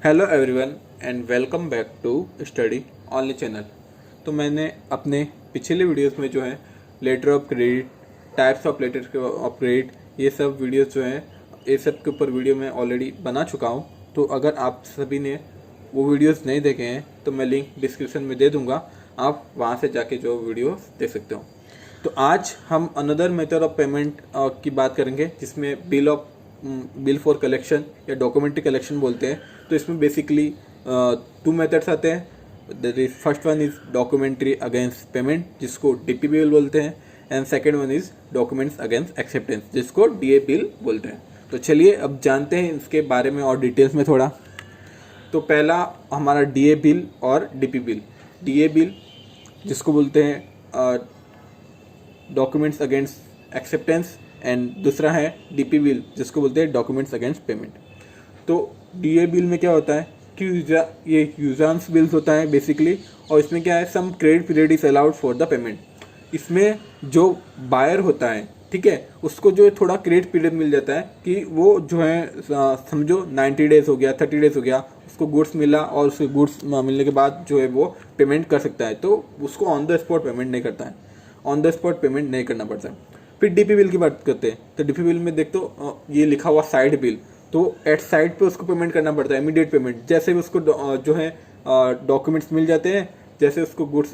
Hello everyone and welcome back to study only channel. तो मैंने अपने पिछले वीडियोस में जो है letter of credit, types of letter of credit, ये सब वीडियोस जो हैं ये सब के ऊपर वीडियो मैं ऑलरेडी बना चुका हूँ। तो अगर आप सभी ने वो वीडियोस नहीं देखे हैं तो मैं लिंक डिस्क्रिप्शन में दे दूँगा, आप वहाँ से जाके जो वीडियोस देख सकते हो। तो आज हम अनदर मेथड ऑफ पेमेंट की बात करेंगे जिसमें बिल फॉर कलेक्शन या डॉक्यूमेंट्री कलेक्शन बोलते हैं। तो इसमें बेसिकली टू मेथड्स आते हैं। First one is documentary against payment जिसको डीपी बिल बोलते हैं, and second one is documents against acceptance जिसको डीए बिल बोलते हैं। तो चलिए अब जानते हैं इसके बारे में और डिटेल्स में थोड़ा। तो पहला हमारा डीए बिल और डीपी बिल। डीए बिल जिसको बोलते हैं डॉक्यूमेंट्स अगेंस्ट एक्सेप्टेंस, एंड दूसरा है डीपी बिल जिसको बोलते हैं डॉक्यूमेंट्स अगेंस्ट पेमेंट। तो डीए बिल में क्या होता है कि ये यूजांस बिल्स होता है बेसिकली, और इसमें क्या है, some credit period is allowed for the payment. इसमें जो बायर होता है, ठीक है, उसको जो है थोड़ा क्रेडिट पीरियड मिल जाता है कि वो जो है समझो 90 डेज हो गया, 30 डेज हो गया, उसको गुड्स मिला और उसके गुड्स मिलने के बाद जो है वो पेमेंट कर सकता है। तो उसको ऑन द स्पॉट पेमेंट नहीं करता है, ऑन द स्पॉट पेमेंट नहीं करना पड़ता है। फिर डीपी बिल की बात करते हैं। तो डीपी बिल में देख तो ये लिखा हुआ साइड बिल, तो एट साइड पे उसको पेमेंट करना पड़ता है, इमीडिएट पेमेंट। जैसे भी उसको जो है डॉक्यूमेंट्स मिल जाते हैं, जैसे उसको गुड्स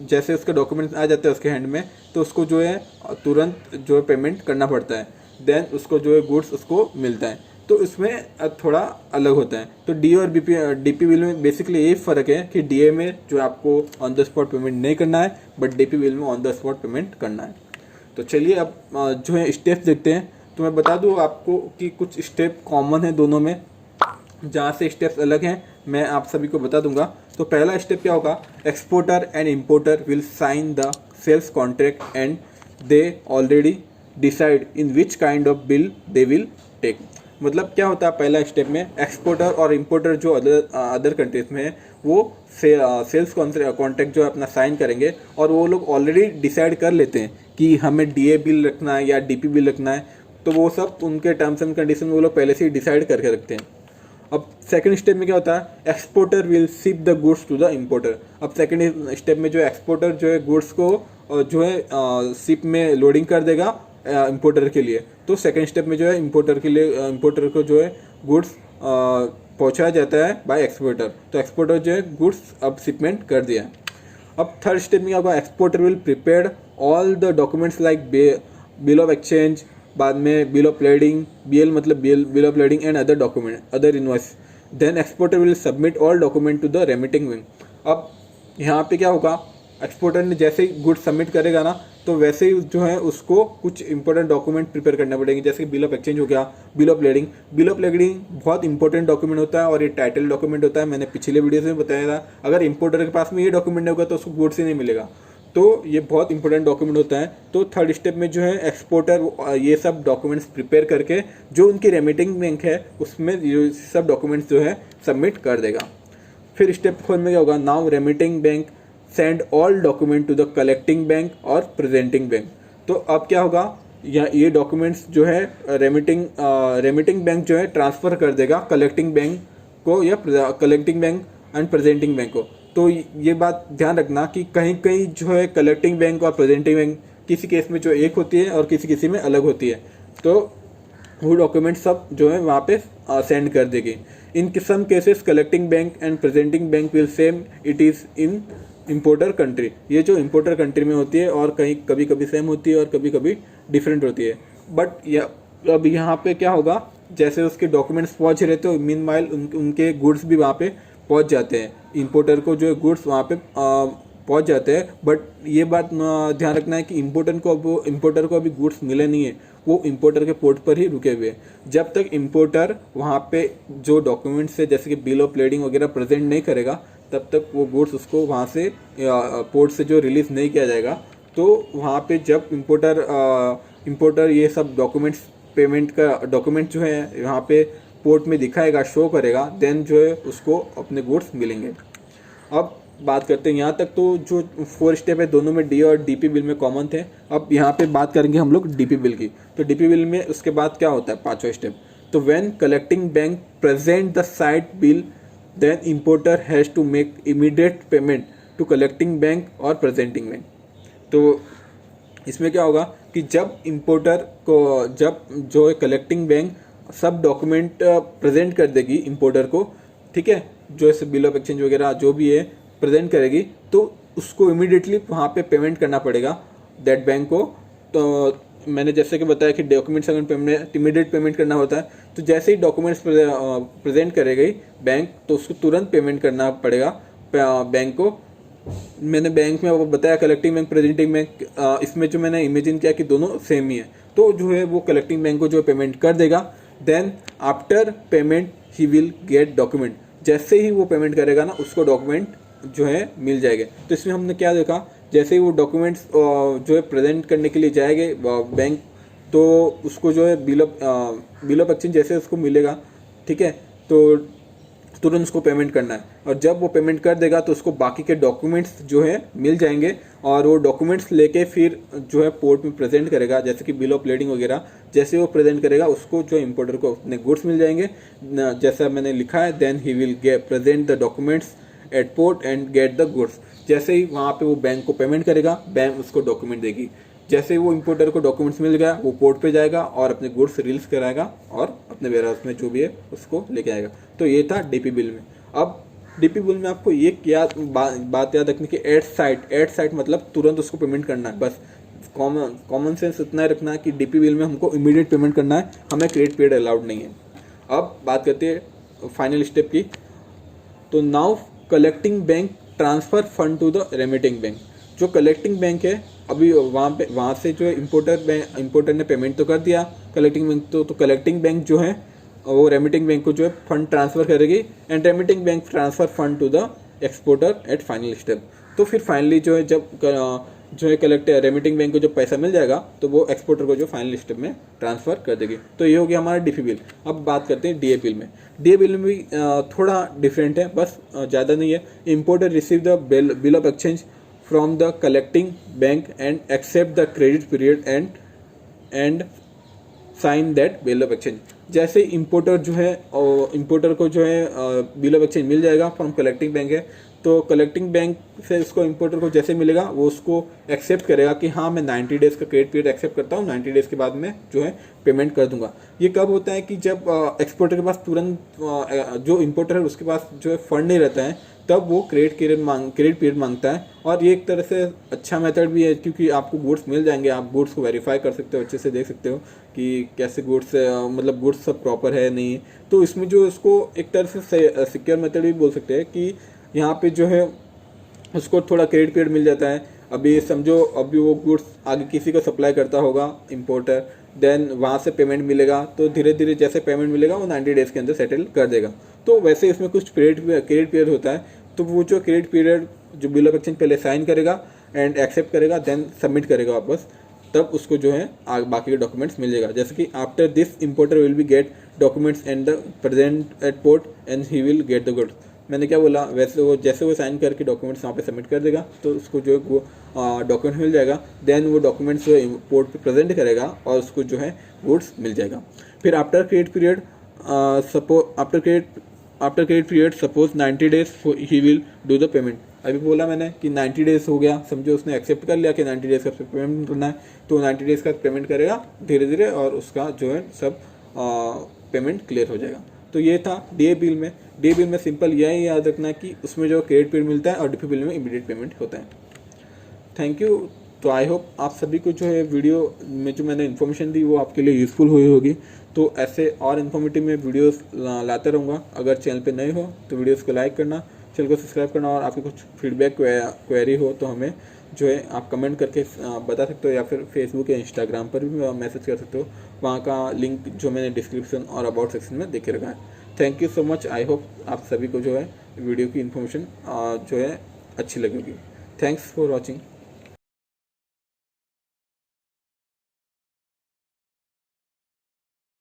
जैसे उसके डॉक्यूमेंट्स आ जाते हैं उसके हैंड में, तो उसको जो है तुरंत जो है पेमेंट करना पड़ता है। देन उसको जो है गुड्स उसको मिलता है। तो इसमें थोड़ा अलग होता है। तो डी और डीपी बिल में बेसिकली यही फ़र्क है कि डीए में जो आपको ऑन द स्पॉट पेमेंट नहीं करना है, बट डीपी बिल में ऑन द स्पॉट पेमेंट करना है। तो चलिए अब जो है स्टेप्स देखते हैं। तो मैं बता दूं आपको कि कुछ स्टेप कॉमन है दोनों में, जहाँ से स्टेप्स अलग हैं मैं आप सभी को बता दूंगा। तो पहला स्टेप क्या होगा, exporter and importer will sign the sales contract and they already decide in which kind of bill they will take. मतलब क्या होता है पहला स्टेप में, एक्सपोर्टर और इंपोर्टर जो अदर कंट्रीज में है वो सेल्स कॉन्ट्रैक्ट जो है अपना साइन करेंगे, और वो लोग ऑलरेडी डिसाइड कर लेते हैं कि हमें डीए बिल रखना है या डीपी बिल रखना है। तो वो सब उनके टर्म्स एंड कंडीशन में वो लोग पहले से ही डिसाइड करके रखते हैं। अब सेकंड स्टेप में क्या होता है, exporter will ship the goods to the importer. अब सेकंड स्टेप में जो एक्सपोर्टर जो है गुड्स को जो है शिप में लोडिंग कर देगा इंपोर्टर के लिए। तो सेकंड स्टेप में जो है इंपोर्टर के लिए इंपोर्टर को जो है गुड्स पहुंचाया जाता है बाय एक्सपोर्टर। तो एक्सपोर्टर जो है गुड्स अब शिपमेंट कर दिया। अब थर्ड स्टेप में क्या होगा, exporter will prepare all the documents like bill of exchange, बाद में बिल ऑफ लेडिंग, बीएल मतलब bill of lading and other document, other invoice. Then exporter will submit all document to the remitting wing. अब यहाँ पे क्या होगा, exporter ने जैसे ही गुड सबमिट करेगा ना, तो वैसे ही जो है उसको कुछ इंपॉर्टेंट डॉक्यूमेंट प्रिपेयर करने पड़ेंगे, जैसे बिल ऑफ एक्सचेंज हो गया, bill of lending. Bill of lending बहुत इंपॉर्टेंट डॉक्यूमेंट होता है और ये टाइटल डॉक्यूमेंट होता है, मैंने पिछले वीडियो में बताया था। अगर इंपोर्टर के पास में ये डॉक्यूमेंट होगा तो उसको गुड्स ही नहीं मिलेगा। तो ये बहुत इंपॉर्टेंट डॉक्यूमेंट होता है। तो थर्ड स्टेप में जो है एक्सपोर्टर ये सब डॉक्यूमेंट्स प्रिपेयर करके जो उनकी रेमिटिंग बैंक है उसमें ये सब डॉक्यूमेंट्स जो है सबमिट कर देगा। फिर स्टेप 4 में क्या होगा, now remitting bank send all document to the collecting bank और प्रेजेंटिंग बैंक। तो अब क्या होगा, या ये डॉक्यूमेंट्स जो है रेमिटिंग बैंक जो है ट्रांसफ़र कर देगा कलेक्टिंग बैंक को, या collecting bank and presenting bank को। तो ये बात ध्यान रखना कि कहीं कहीं जो है कलेक्टिंग बैंक और प्रेजेंटिंग बैंक किसी केस में जो एक होती है और किसी में अलग होती है। तो वो डॉक्यूमेंट सब जो है वहाँ पे सेंड कर देगी। In some cases collecting bank and presenting bank will same it is in importer country. ये जो इंपोर्टर कंट्री में होती है और कहीं कभी कभी सेम होती है और कभी कभी डिफरेंट होती है। बट अब यहाँ पे क्या होगा, जैसे उसके डॉक्यूमेंट्स पहुँच रहे तो मीनवाइल उनके गुड्स भी वहाँ पे पहुँच जाते हैं, इंपोर्टर को जो है गुड्स वहाँ पे पहुँच जाते हैं। बट ये बात ध्यान रखना है कि इंपोर्टर को अभी गुड्स मिले नहीं है, वो इंपोर्टर के पोर्ट पर ही रुके हुए हैं। जब तक इंपोर्टर वहाँ पे जो डॉक्यूमेंट्स है जैसे कि बिल ऑफ लेडिंग वगैरह प्रेजेंट नहीं करेगा, तब तक वो गुड्स उसको वहाँ से पोर्ट से जो रिलीज़ नहीं किया जाएगा। तो वहाँ पे जब इंपोर्टर ये सब डॉक्यूमेंट्स पेमेंट का डॉक्यूमेंट जो है यहाँ पे पोर्ट में दिखाएगा, शो करेगा, देन जो है उसको अपने गुड्स मिलेंगे। अब बात करते हैं, यहाँ तक तो जो 4 स्टेप है दोनों में डी और डीपी बिल में कॉमन थे। अब यहाँ पे बात करेंगे हम लोग डीपी बिल की। तो डीपी बिल में उसके बाद क्या होता है, 5वां स्टेप। तो when collecting bank present the sight bill then importer has to make immediate payment to collecting bank और प्रेजेंटिंग बैंक। तो इसमें क्या होगा कि जब इम्पोर्टर को, जब जो है कलेक्टिंग बैंक सब डॉक्यूमेंट प्रेजेंट कर देगी इम्पोर्टर को, ठीक है, जो ऐसे बिल ऑफ एक्सचेंज वगैरह जो भी है प्रेजेंट करेगी, तो उसको इमीडिएटली वहाँ पे पेमेंट करना पड़ेगा दैट बैंक को। तो मैंने जैसे कि बताया कि डॉक्यूमेंट्स अगर पेमेंट इमीडिएट पेमेंट करना होता है, तो जैसे ही डॉक्यूमेंट्स प्रेजेंट करेगी बैंक, तो उसको तुरंत पेमेंट करना पड़ेगा बैंक को। मैंने बैंक में वो बताया कलेक्टिंग बैंक प्रेजेंटिंग बैंक, इसमें जो मैंने इमेजिन किया कि दोनों सेम ही है, तो जो है वो कलेक्टिंग बैंक को जो पेमेंट कर देगा। Then after payment he will get document, जैसे ही वो पेमेंट करेगा ना उसको डॉक्यूमेंट जो है मिल जाएंगे। तो इसमें हमने क्या देखा, जैसे ही वो डॉक्यूमेंट्स जो है प्रेजेंट करने के लिए जाएंगे बैंक, तो उसको जो है बिल ऑफ एक्सचेंज जैसे उसको मिलेगा, ठीक है, तो तुरंत उसको पेमेंट करना है। और जब वो पेमेंट कर देगा तो उसको बाकी के डॉक्यूमेंट्स जो है मिल जाएंगे, और वो डॉक्यूमेंट्स लेके फिर जो है पोर्ट में प्रेजेंट करेगा, जैसे कि बिल ऑफ लेडिंग वगैरह। जैसे वो प्रेजेंट करेगा उसको जो इम्पोर्टर को अपने गुड्स मिल जाएंगे, जैसा मैंने लिखा है, then he will present the documents at port and get the goods. जैसे ही वहाँ पे वो बैंक को पेमेंट करेगा, बैंक उसको डॉक्यूमेंट देगी। जैसे ही वो इम्पोर्टर को डॉक्यूमेंट्स मिल गया, वो पोर्ट पे जाएगा और अपने गुड्स रिलीज कराएगा और अपने वेयरहाउस में जो भी है उसको लेके आएगा। तो ये था डीपी बिल में। अब डीपी बिल में आपको ये क्या बात याद रखनी कि एट साइट मतलब तुरंत उसको पेमेंट करना है। बस कॉमन सेंस इतना ही रखना है कि डीपी बिल में हमको इमीडिएट पेमेंट करना है, हमें क्रेडिट पीरियड अलाउड नहीं है। अब बात करते हैं फाइनल स्टेप की। तो now collecting bank transfer fund to the remitting bank. जो कलेक्टिंग बैंक है, अभी वहाँ से जो है इम्पोर्टर ने पेमेंट तो कर दिया कलेक्टिंग बैंक, तो कलेक्टिंग बैंक जो है वो रेमिटिंग बैंक को जो है फंड ट्रांसफर करेगी, and remitting bank transfer fund to the exporter at final step. तो फिर फाइनली जो है जब जो है रेमिटिंग बैंक को जब पैसा मिल जाएगा, तो वो एक्सपोर्टर को जो फाइनल स्टेप में ट्रांसफर कर देगी। तो ये हो गया हमारा डीपी बिल। अब बात करते हैं डीए बिल में। डीए बिल में भी थोड़ा डिफरेंट है, बस ज़्यादा नहीं है। Importer receive the bill of exchange from the collecting bank and accept the credit period and sign that bill of exchange. जैसे इम्पोर्टर जो है, इम्पोर्टर को जो है बिल ऑफ एक्सचेंज मिल जाएगा फ्रॉम कलेक्टिंग बैंक है, तो कलेक्टिंग बैंक से उसको इम्पोर्टर को जैसे मिलेगा वो उसको एक्सेप्ट करेगा कि हाँ मैं 90 डेज़ का क्रेडिट पीरियड एक्सेप्ट करता हूँ, 90 डेज़ के बाद मैं जो है पेमेंट कर दूंगा। ये कब होता है कि जब एक्सपोर्टर के पास तुरंत जो इम्पोर्टर है उसके पास जो है फंड नहीं रहता है, तब वो क्रेडिट पीरियड मांगता है। और ये एक तरह से अच्छा मेथड भी है, क्योंकि आपको गुड्स मिल जाएंगे, आप गुड्स को वेरीफाई कर सकते हो, अच्छे से देख सकते हो कि कैसे गुड्स मतलब गुड्स सब प्रॉपर है नहीं। तो इसमें जो इसको एक तरह से सिक्योर मेथड भी बोल सकते हैं कि यहाँ पे जो है उसको थोड़ा क्रेडिट पीरियड मिल जाता है। अभी समझो अभी वो गुड्स आगे किसी को सप्लाई करता होगा इम्पोर्टर, देन वहाँ से पेमेंट मिलेगा, तो धीरे धीरे जैसे पेमेंट मिलेगा वो 90 डेज़ के अंदर सेटल कर देगा। तो वैसे इसमें कुछ क्रेडिट पीरियड होता है, तो वो जो क्रेडिट पीरियड जो बिल ऑफ एक्सचेंज पहले साइन करेगा एंड एक्सेप्ट करेगा, देन सबमिट करेगा वापस, तब उसको जो है बाकी के डॉक्यूमेंट्स मिल जाएगा। जैसे कि after this importer will be get documents and the present at port and he will get the goods. मैंने क्या बोला, वैसे वो जैसे वो साइन करके डॉक्यूमेंट्स वहाँ पे सबमिट कर देगा, तो उसको जो है वो डॉक्यूमेंट मिल जाएगा। देन वो डॉक्यूमेंट्स जो पोर्ट पे प्रेजेंट करेगा और उसको जो है गुड्स मिल जाएगा। फिर after credit period after credit period suppose 90 days he will do the payment. अभी बोला मैंने कि 90 डेज हो गया, समझो उसने एक्सेप्ट कर लिया कि 90 डेज का पेमेंट करना है, तो 90 डेज का पेमेंट करेगा धीरे धीरे और उसका जो है सब पेमेंट क्लियर हो जाएगा। तो ये था डीए बिल में। डीए बिल में सिंपल यही याद रखना कि उसमें जो क्रेडिट पीरियड मिलता है और डीपी बिल में इमीडिएट पेमेंट होता है। Thank you. तो आई होप आप सभी को जो है वीडियो में जो मैंने इन्फॉर्मेशन दी वो आपके लिए यूज़फुल हुई होगी। तो ऐसे और इन्फॉर्मेटिव में वीडियोस लाता रहूँगा। अगर चैनल पे नए हो तो वीडियोस को लाइक करना, चैनल को सब्सक्राइब करना, और आपके कुछ फीडबैक क्वेरी हो तो हमें जो है आप कमेंट करके बता सकते हो, या फिर फेसबुक या इंस्टाग्राम पर भी मैसेज कर सकते हो। वहाँ का लिंक जो मैंने डिस्क्रिप्शन और अबाउट सेक्शन में देखे रखा है। Thank you so much. I hope आप सभी को जो है वीडियो की इन्फॉर्मेशन जो है अच्छी लगेगी। Thanks for watching.